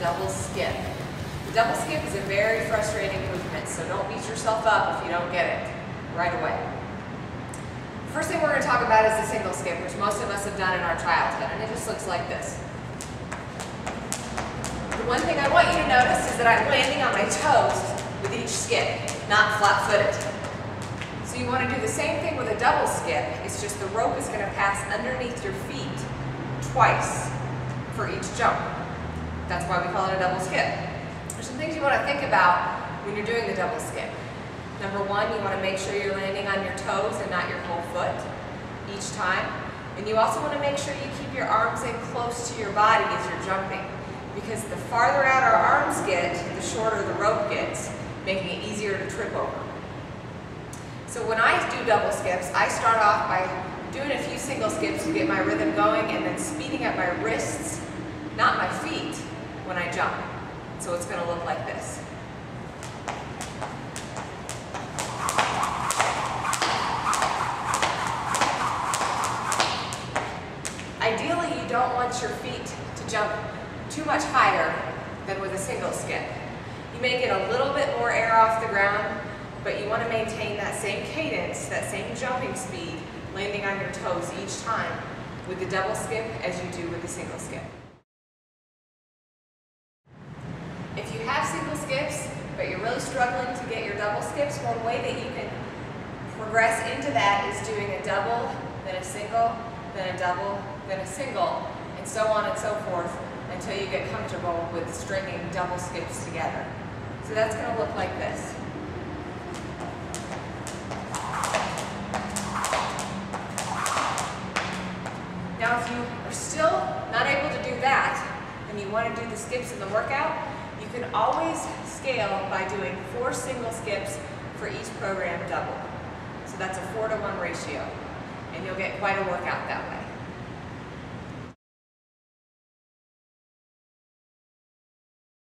double skip. The double skip is a very frustrating movement, so don't beat yourself up if you don't get it right away. The first thing we're going to talk about is the single skip, which most of us have done in our childhood, and it just looks like this. The one thing I want you to notice is that I'm landing on my toes with each skip, not flat-footed. So you want to do the same thing with a double skip, it's just the rope is going to pass underneath your feet twice for each jump. That's why we call it a double skip. There's some things you want to think about when you're doing the double skip. Number one, you want to make sure you're landing on your toes and not your whole foot each time. And you also want to make sure you keep your arms in close to your body as you're jumping, because the farther out our arms get, the shorter the rope gets, making it easier to trip over. So when I do double skips, I start off by doing a few single skips to get my rhythm going and then speeding up my wrists, not my feet, when I jump. So it's going to look like this. Ideally, you don't want your feet to jump too much higher than with a single skip. You may get a little bit more air off the ground, but you want to maintain that same cadence, that same jumping speed, landing on your toes each time with the double skip as you do with the single skip. If you have single skips, but you're really struggling to get your double skips, one way that you can progress into that is doing a double, then a single, then a double, then a single, and so on and so forth until you get comfortable with stringing double skips together. So that's going to look like this. Now if you are still not able to do that, and you want to do the skips in the workout, you can always scale by doing 4 single skips for each program double. So that's a 4-to-1 ratio, and you'll get quite a workout that way.